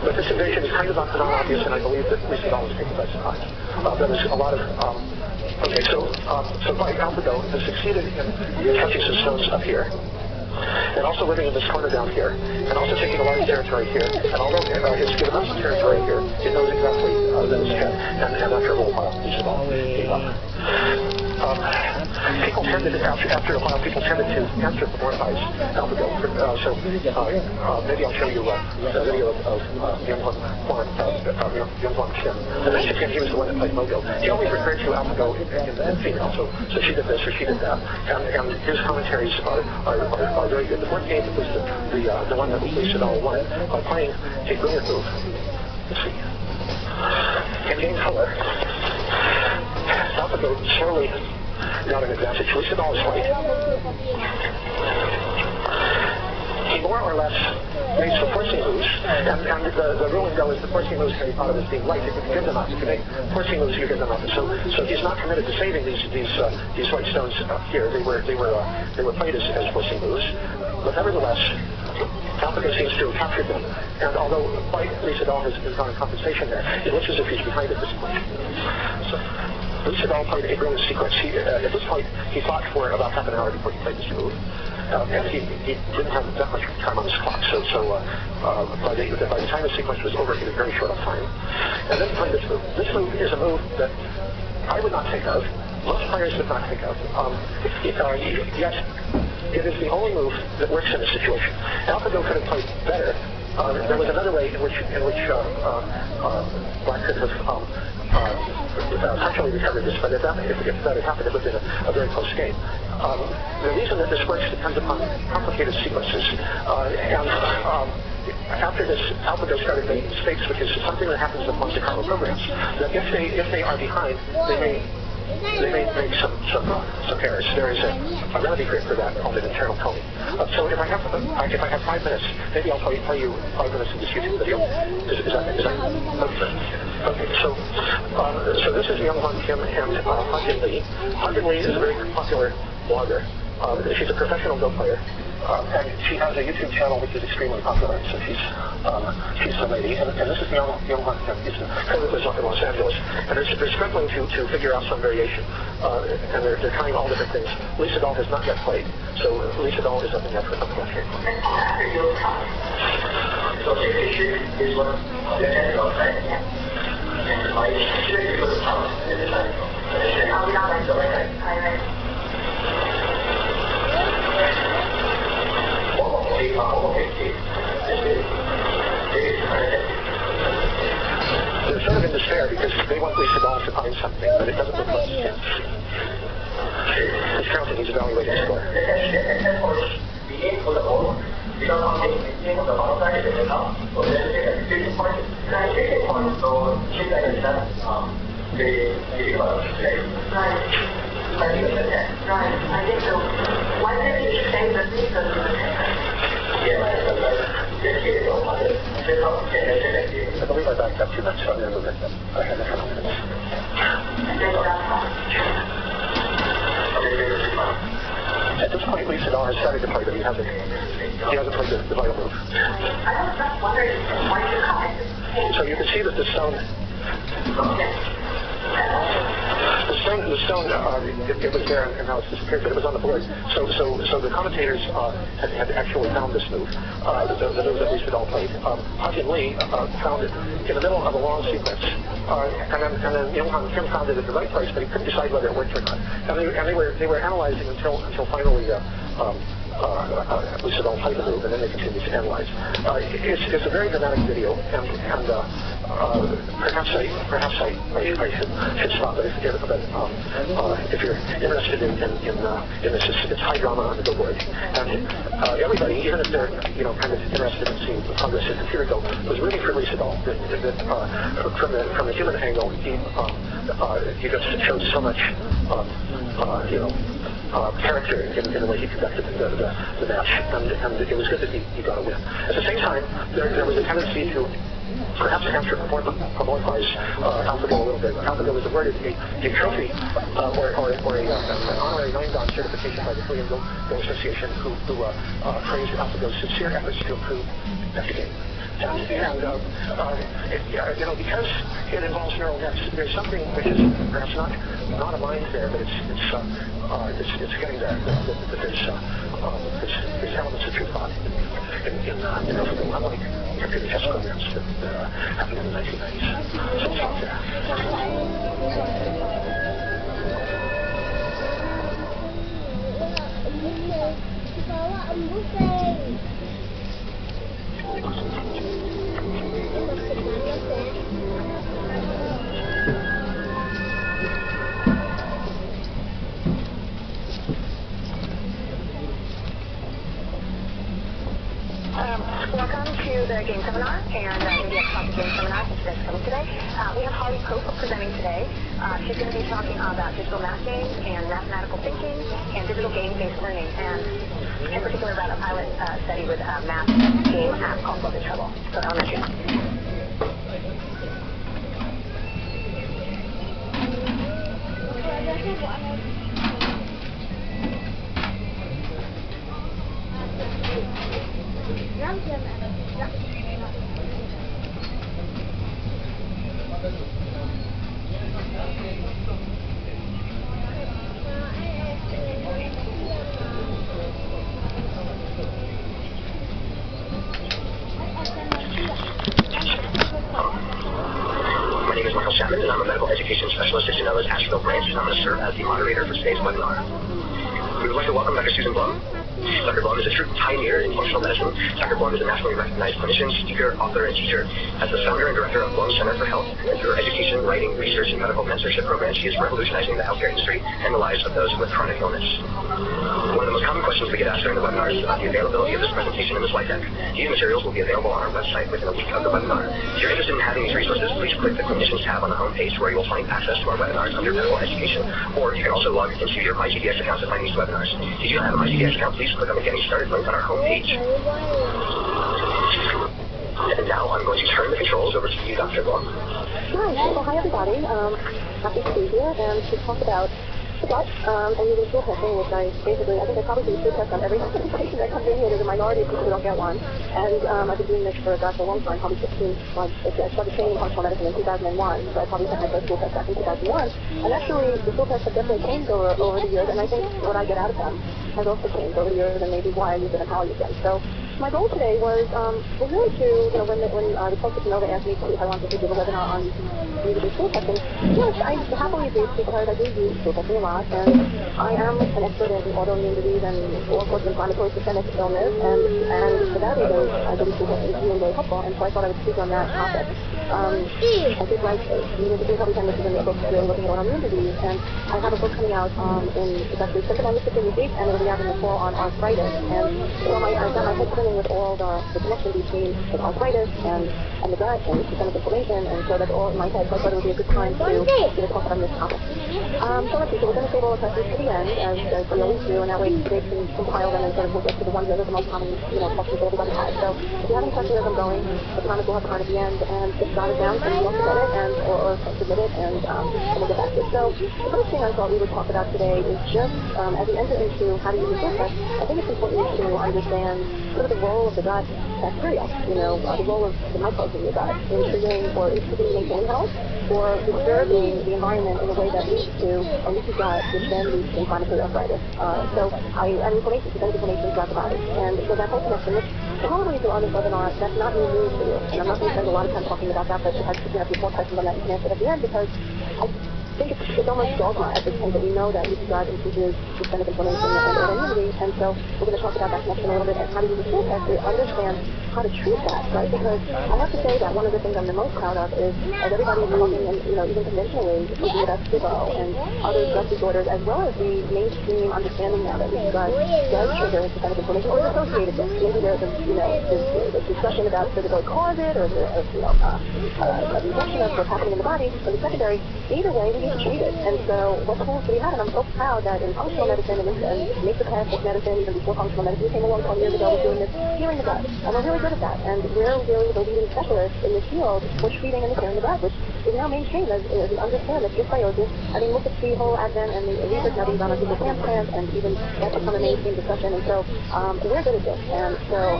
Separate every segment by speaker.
Speaker 1: But this invasion is kind of not obvious, and I believe that Lee Sedol was taken by surprise. There was a lot of okay, so AlphaGo has succeeded in touching some stones up here, and also living in this corner down here, and also taking a large territory here. And although it's given us some territory here, it knows exactly that it's head. And after a little while, Lee Sedol gave up. People tended, after a while, people tended to anthropomorphize AlphaGo. So maybe I'll show you a video of Young Hwan Kim. And he was the one that played Mogo. He always referred to AlphaGo in female, so she did this or she did that. And his commentaries are very good. The fourth game was the one that Lee Sedol won by playing a brilliant move. Let's see. In game color, AlphaGo slowly got an advantage. Lee Sedol is white. He more or less made some forcing moves, and the rule in Go is the forcing moves can be thought of as being light. If you give them up, if you make forcing moves, you give them up. So he's not committed to saving these white stones here. They were played as forcing moves, but nevertheless, AlphaGo seems to have captured them. And although white Lee Sedol has gone in compensation there, it looks as if he's behind at this point. So Lee Sedol played a brilliant sequence. At this point, he fought for about half an hour before he played this move. And he didn't have that much time on his clock, so by the time the sequence was over, he was very short on time. And then he played this move. This move is a move that I would not take of. Most players would not take of. Yet, it is the only move that works in this situation. AlphaGo could have played better. There was another way in which Black could have actually recovered this, but if that had happened, it would have been a very close game. The reason that this works depends upon complicated sequences. After this, AlphaGo started making mistakes, which is something that happens with Monte Carlo programs. That if they are behind, they may make some errors. There is a remedy for that called an internal toning. So if I have 5 minutes, maybe I'll play you 5 minutes in this YouTube video. Is that okay? So this is Young Hwan Kim and Hanjin Lee. Hanjin Lee is a very popular blogger. She's a professional Go player. And she has a YouTube channel which is extremely popular, so she's a lady. And this is Young Hwan Kim. He's in Los Angeles. And they're struggling to figure out some variation. And they're trying all different things. Lee Sedol has not yet played, so Lee Sedol is up in that game. So is what the end of that. And my experience was tough at the time. I'll be not like that. They're sort of in despair because they want Lee Sedol to find something, but it doesn't look like it. He's counting, he's evaluating the score. Right. I think so. Why did you say the reason? I believe I backed up too much, so I had a confidence. At this point, Lee Sedol has started to play, but he hasn't played the vital move. I was just wondering why you comment. So you can see that the stone. The stone, it was there and now it's disappeared, but it was on the board. So the commentators had actually found this move, the move that Lee Sedol played. Hanjin Lee found it in the middle of a long sequence, and then Young Hwan Kim found it at the right place, but he couldn't decide whether it worked or not. And they were analyzing until finally Lee Sedol played the move, and then they continued to analyze. It's a very dramatic video, and perhaps I should stop. But if you're interested in this, it's high drama on the Go board, and everybody, even if they're kind of interested in seeing the progress in computer Go, was rooting for Lee Sedol. From the human angle, he just showed so much character in the way he conducted the match, and it was good that he got a win. At the same time, there was a tendency to perhaps anthropomorphize AlphaGo a little bit. AlphaGo was awarded a trophy or an honorary 9-dan certification by the Korean Go Association, who praised AlphaGo's sincere efforts to improve every game. because it involves neural nets, there's something which is perhaps not a mind there, but it's getting there. That there's elements of true thought in everything, unlike computer test programs that happened in the 1990s. So it's out there.
Speaker 2: Welcome to the game seminar and India Classic Game Seminar that's coming today. We have Holly Pope presenting today. She's going to be talking about digital math games and mathematical thinking and digital game-based learning, and in particular about a pilot study with a math game app called Love and Trouble for elementary.
Speaker 3: My name is Michael Chapman, and I'm a medical education specialist at Genoa's Asheville branch, and I'm going to serve as the moderator for today's webinar. We would like to welcome Dr. Susan Blum. Dr. Blum is a true pioneer in functional medicine. Dr. Blum is a nationally recognized clinician, speaker, author, and teacher. As the founder and director of Blum Center for Health, and through her education, writing, research, and medical mentorship programs, she is revolutionizing the healthcare industry and the lives of those with chronic illness. One of the most common questions we get asked during the webinar is about the availability of this presentation and the slide deck. These materials will be available on our website within a week of the webinar. If you're interested in having these resources, please click the Clinicians tab on the home page where you will find access to our webinars under medical education, or you can also log into your MyGDX account to find these webinars. If you don't have a MyGDX account, please click on the Getting Started link on our home page. And now I'm going to turn the controls over to you, Dr. Blum.
Speaker 2: Hi, well, hi everybody. Happy to be here and to talk about the gut and using stool testing, which I think I probably do stool test on every patient that comes in here. There's a minority of people who don't get one. And I've been doing this for a long time, probably 15 months. I started training in functional medicine in 2001, so I probably had my first stool test back in 2001. And actually, the stool tests have definitely changed over the years, and I think what I get out of them has also changed over the years, and maybe why I use them and how I use them. So my goal today was really to, when the folks at Genova asked me if I wanted to give a webinar on using stool testing, yes, I happily agreed because I do use stool testing a lot, and I am an expert in autoimmune disease and all sorts of inflammatory systemic illness, and for that reason, I believe stool testing is really, really helpful, and so I thought I would speak on that topic. I think like, the probably time this is in the book really looking at autoimmune disease, and I have a book coming out it's actually symptomatic disease, and it'll be out in the fall on arthritis, and so I've got my head spinning with all the connection between the arthritis and the gut and systemic inflammation, and so that's all in my head, so I thought it would be a good time to talk about this topic. So let's see, so we're going to save all the questions to the end, as we always do, and that way they can compile them and sort of we'll get to the ones that are the most common, questions that everybody has. So if you have any questions as I'm going, the comments will have a card at the end, and just jot it down so you don't forget it, or submit it, and we'll get back to it. So the first thing I thought we would talk about today is just, as we enter into how to use the stool test, I think it's important to understand sort of the role of the gut bacteria, the role of the microbes in your gut in treating or in maintaining health, or disturbing the environment in a way that leads to a leaky gut, which then leads to inflammatory arthritis. And inflammation, systemic inflammation throughout the body. And so that whole connection, which probably to others webinar, that's not new news for you. And I'm not going to spend a lot of time talking about that, but if you have more questions on that, you can answer it at the end, because I think it's almost dogma at this point that we know that leaky gut increases systemic inflammation and autoimmunity, and so we're going to talk about that connection a little bit and how to use the stool test to understand how to treat that, right? Because I have to say that one of the things I'm the most proud of is, as everybody is talking, and even conventionally, looking at SIBO and other gut disorders, as well as the mainstream understanding now that leaky gut does trigger systemic inflammation, or is associated with. Maybe there's a discussion about does it really cause it, or a reduction of what's happening in the body, or the secondary. Either way, we need to treat it. And so what tools do we have? And I'm so proud that in functional medicine and naturopathic medicine, even before functional medicine, we came along 20 years ago with doing this, healing the gut. And we're really good at that. And we're really the leading specialists in this field for treating and repairing the gut, which is now mainstream as we understand that dysbiosis. I mean, look at the whole advent and the research now being done on people transplant, and even that's become a mainstream discussion. And so we're good at this. And so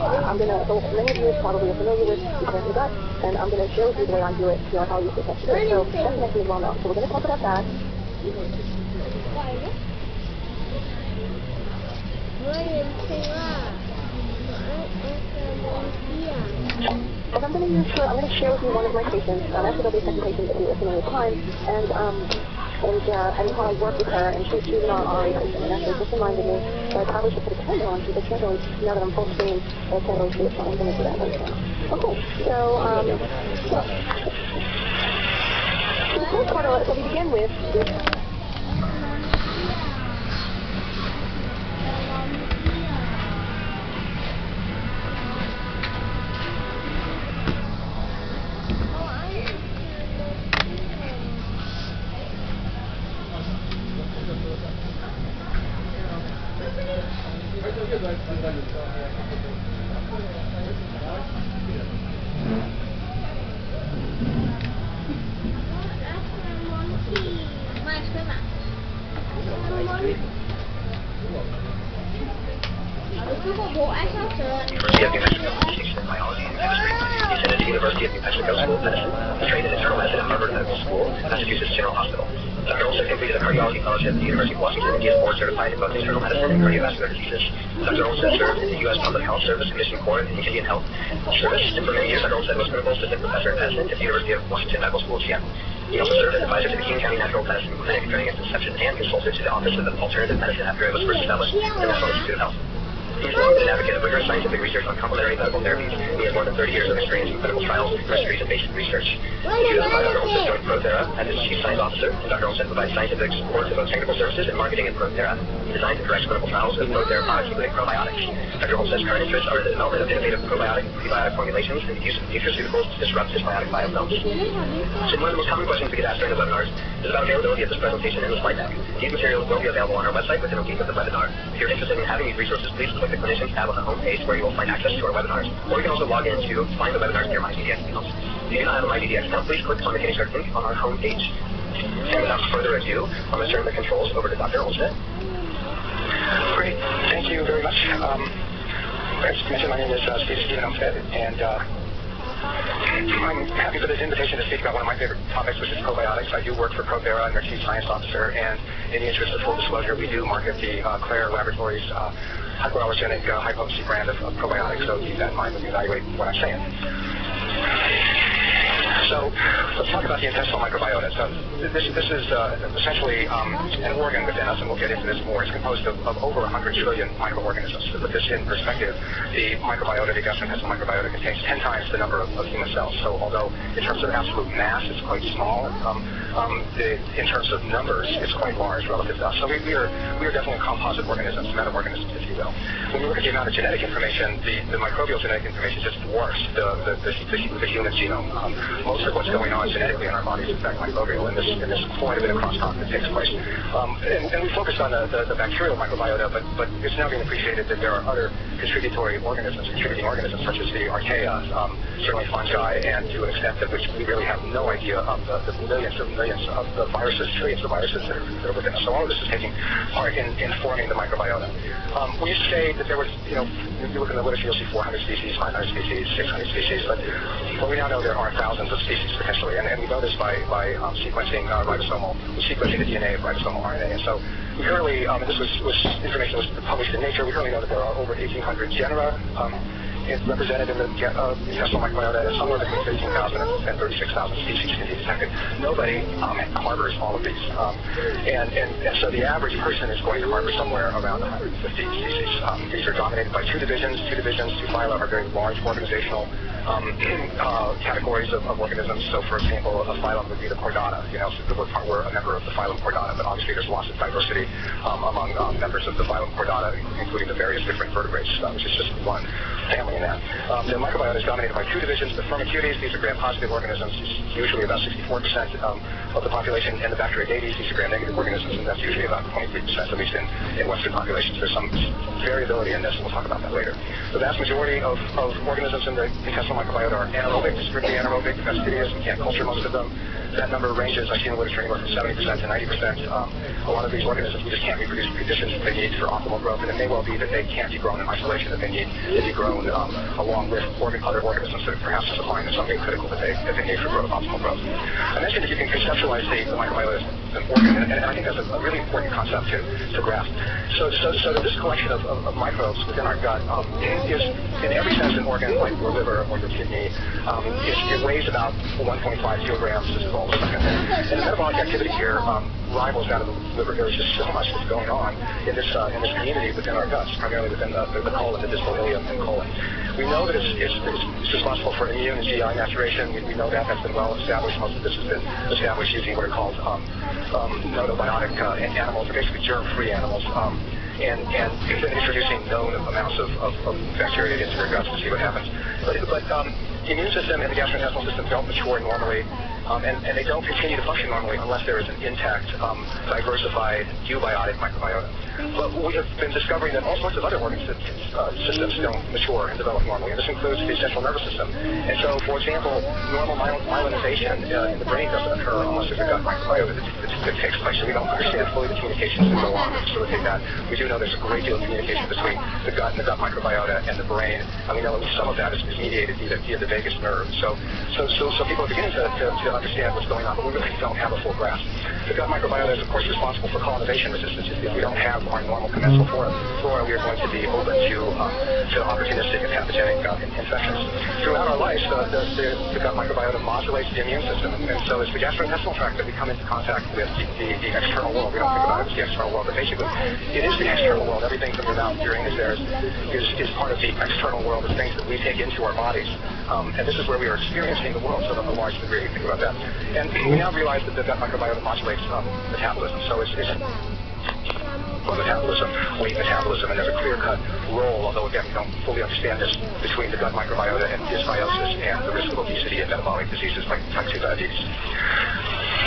Speaker 2: so many of you probably are familiar with repairing the gut, and I'm going to share with you the way I do it, how you success to do it. So that's next as well now. So we're going to talk about that. But I'm going to share with you one of my patients. Actually, there'll be a second patient if you listen at a time, and how I work with her, and she's an RA patient, and actually just reminded me that I probably should put a camera on, because I can't really, now that I'm full screen, I can't really see it, so I'm going to do that right now. Okay, so the first part, so we begin with this.
Speaker 3: University of New Mexico School of Medicine, trained in internal medicine at Harvard Medical School, Massachusetts General Hospital. Dr. Olson completed a cardiology fellowship at the University of Washington, and he is board certified in both internal medicine and cardiovascular diseases. Dr. Olson served in the U.S. Public Health Service, Commission Corps, and Indian Health Service, and for many years Dr. Olson was clinical assistant professor in medicine at the University of Washington Medical School, Seattle. He also served as advisor to the King County Natural Medicine Clinic during its inception and consulted to the Office of Alternative Medicine after it was first established at the National Institute of Health. He's long been an advocate of rigorous scientific research on complementary medical therapies. He has more than 30 years of experience in clinical trials, registries, and basic research. In 2005, Dr. Olson joined ProThera as its chief science officer, and Dr. Olson provides scientific support to both technical services and marketing at ProThera. He designed and directs clinical trials with ProThera products, including probiotics. Dr. Olson's current interests are the development of innovative probiotic and prebiotic formulations and the use of nutraceuticals to disrupt dysbiotic biofilms. So one of the most common questions we get asked during the webinars is about availability of this presentation and the slide deck. These materials will be available on our website within a week of the webinar. If you're interested in having these resources, please click the Clinicians tab on the homepage where you will find access to our webinars, or you can also log in to find the webinars near MyDDX accounts. If you do not have a MyDDX account, please click on the Getting Started link on our homepage. And without further ado, I'm going to turn the controls over to Dr. Olson.
Speaker 1: Great. Thank you very much. As mentioned, my name is Stephen Olmsted, and I'm happy for this invitation to speak about one of my favorite topics, which is probiotics. I do work for ProThera. I'm their chief science officer, and in the interest of full disclosure, we do market the Claire Laboratories hypoallergenic high-potency brand of probiotics, so keep that in mind when you evaluate what I'm saying. So let's talk about the intestinal microbiota. So this is essentially an organ within us, and we'll get into this more. It's composed of over 100 trillion microorganisms. To put this in perspective, the microbiota, the gastrointestinal microbiota, contains 10 times the number of human cells. So although in terms of absolute mass it's quite small, in terms of numbers it's quite large relative to us. So we are definitely composite organisms, meta-organisms, if you will. When you look at the amount of genetic information, the microbial genetic information just dwarfs the human genome. Most of what's going on genetically in our bodies is in fact microbial, and there's quite a bit of crosstalk that takes place. And we focused on the bacterial microbiota, but it's now being appreciated that there are other contributing organisms such as the archaea, certainly fungi, and to an extent that which we really have no idea of the millions of the viruses, trillions of viruses that are within us. So all of this is taking part in forming the microbiota. We used to say that there was, if you look in the literature, you'll see 400 species, 500 species, 600 species, but we now know there are thousands of species potentially, and we know this by sequencing the DNA of ribosomal RNA. And so we currently, this information was published in Nature. We currently know that there are over 1,800 genera represented in the intestinal microbiota, and somewhere between 15,000 and 36,000 species can be detected. Nobody harbors all of these, and so the average person is going to harbor somewhere around 150 species. These are dominated by two divisions. Two phyla are very large organizational
Speaker 3: categories of organisms. So, for example, a phylum would be the Chordata. We're a member of the phylum Chordata, but obviously there's lots of diversity among members of the phylum Chordata, including the various different vertebrates, which is just one family in that. The microbiota is dominated by two divisions: the Firmicutes, these are gram-positive organisms, usually about 64% of the population, and the Bacteroidetes, these are gram-negative organisms, and that's usually about 23%, at least in Western populations. There's some variability in this, and we'll talk about that later. The vast majority of organisms in the intestinal microbiota are anaerobic, strictly anaerobic, fastidious. We can't culture most of them. That number ranges, I've seen in the literature, anywhere from 70% to 90%. A lot of these organisms, we just can't reproduce the conditions that they need for optimal growth, and it may well be that they can't be grown in isolation, that they need to be grown along with other organisms that perhaps supplying something critical that they need for optimal growth. I mentioned that you can conceptualize the microbiota as an organ, and I think that's a really important concept to grasp. So that this collection of microbes within our gut is, in every sense, an organ like your liver or your kidney. It weighs about 1.5 kilograms. This is all the second. And the metabolic activity here rivals that of the liver. There's just so much that's going on in this community within our guts, primarily within the colon, the distal ileum and colon. We know that it's responsible for immune and GI maturation. We know that that's been well established. Most of this has been established using what are called notobiotic animals, or basically germ-free animals, and introducing known amounts of bacteria into their guts to see what happens. But the immune system and the gastrointestinal system don't mature normally, and they don't continue to function normally unless there is an intact, diversified, eubiotic microbiota. But we have been discovering that all sorts of other organ systems don't mature and develop normally, and this includes the central nervous system. And so, for example, normal myelinization in the brain doesn't occur unless there's a gut microbiota that takes place. So we don't understand fully the communications that go on to facilitate that. We do know there's a great deal of communication between the gut and the gut microbiota and the brain, and we know at least some of that is mediated via the vagus nerve. So people are beginning to understand what's going on, but we really don't have a full grasp. The gut microbiota is, of course, responsible for colonization resistance. If we don't have our normal commensal flora, we are going to be open to opportunistic and pathogenic infections. Throughout our lives, the gut microbiota modulates the immune system, and so it's the gastrointestinal tract that we come into contact with the external world. We don't think about it as the external world, but basically it is the external world. Everything from your mouth, your ears, is part of the external world. It's things that we take into our bodies, and this is where we are experiencing the world to a large degree. Think about that. And we now realize that the gut microbiota modulates metabolism. So it's metabolism, weight metabolism, and there's a clear-cut role, although again we don't fully understand this, between the gut microbiota and dysbiosis and the risk of obesity and metabolic diseases like type 2 diabetes.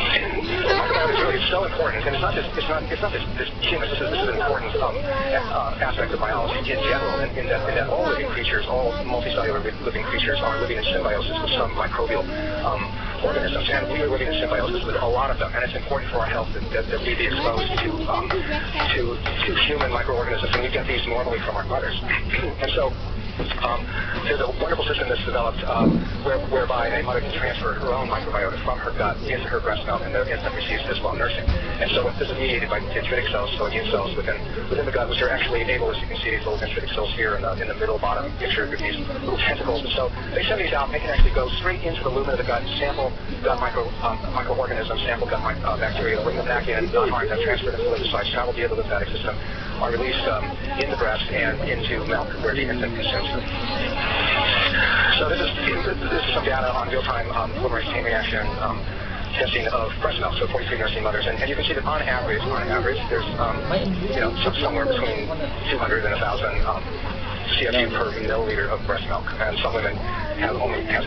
Speaker 3: The microbiota is really so important, and it's not just this human. This is an important aspect of biology in general, in that all living creatures, all multicellular living creatures, are living in symbiosis with some microbial organisms, and we are living in symbiosis with a lot of them, and it's important for our health that we be exposed to human microorganisms, and we get these normally from our mothers. And so there's a wonderful system that's developed whereby a mother can transfer her own microbiota from her gut into her breast milk, and the infant receives this while nursing. And so this is mediated by dendritic cells, so immune cells within the gut, which are actually able, as you can see, these little dendritic cells here in the middle bottom picture with these little tentacles. And so they send these out, they can actually go straight into the lumen of the gut, sample gut microorganisms, sample gut bacteria, bring them back in, not harm them, transfer them to the lymphocytes, travel via the lymphatic system, are released in the breast and into milk where the infant consumes them. So this is some data on real-time polymerase chain reaction testing of breast milk, so 43 nursing mothers, and you can see that on average, there's somewhere between 200 and 1,000 CFU per milliliter of breast milk, and some women have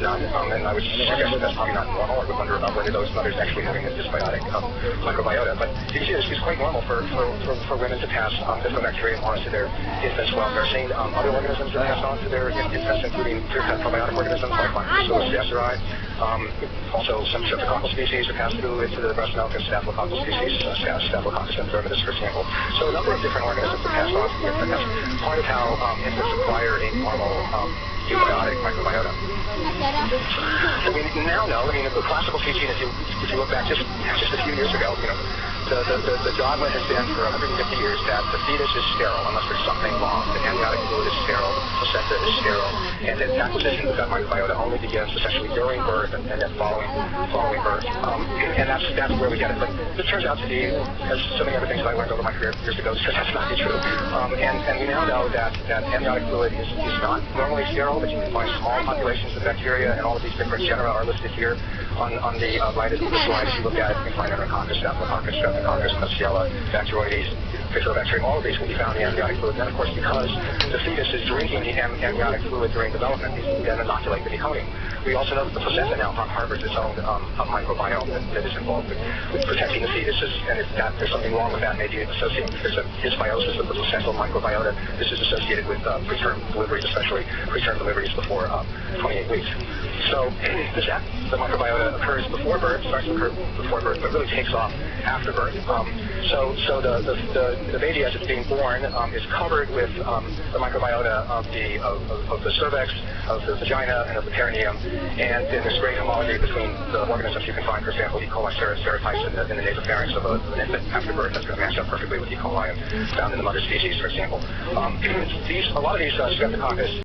Speaker 3: none, and I would suggest that that's probably not normal. I would wonder about whether those mothers actually having a dysbiotic microbiota. But you can see it's quite normal for women to pass bifidobacterium on to their infants while nursing. Other organisms are passed on to their infants, including clear-cut probiotic organisms like Lactobacillus gasseri. Also, some streptococcal species are passed through into the breast milk, and staphylococcal species, Staphylococcus erythematous, for example. So a number of different organisms are passed on to the infant. That's part of how infants acquire a normal eubiotic microbiota. So we now know, the classical teaching, if you look back just a few years ago, the dogma has been for 150 years that the fetus is sterile unless there's something wrong. The amniotic fluid is sterile, the placenta is sterile, and that acquisition of the gut microbiota only begins essentially during birth and then following birth. And that's where we get it. But this turns out to be, as so many other things that I learned over my career years ago, that's not true. And we now know that amniotic fluid is not normally sterile, but you can find small populations of bacteria, and all of these different genera are listed here on the right of the slide. If you look at it, you can find Enterococcus, Staphylococcus, Streptococcus, Klebsiella, Bacteroides, Bifidobacterium. All of these will be found in the amniotic fluid. And then, of course, because the fetus is drinking the amniotic fluid during development, these then inoculate the meconium. We also know that the placenta now harbors its own microbiome that is involved with protecting the fetuses, and if there's something wrong with that, maybe there's a dysbiosis of the placental microbiota. This is associated with preterm deliveries, especially preterm deliveries before 28 weeks. So the microbiota occurs before birth, starts to occur before birth, but really takes off after birth. So the baby, as it's being born, is covered with the microbiota of the cervix, of the vagina, and of the perineum, and then there's great homology between the organisms you can find. For example, E. coli serotypes in the nasopharynx of an infant after birth. That's going to match up perfectly with E. coli found in the mother species, for example. A lot of these Streptococcus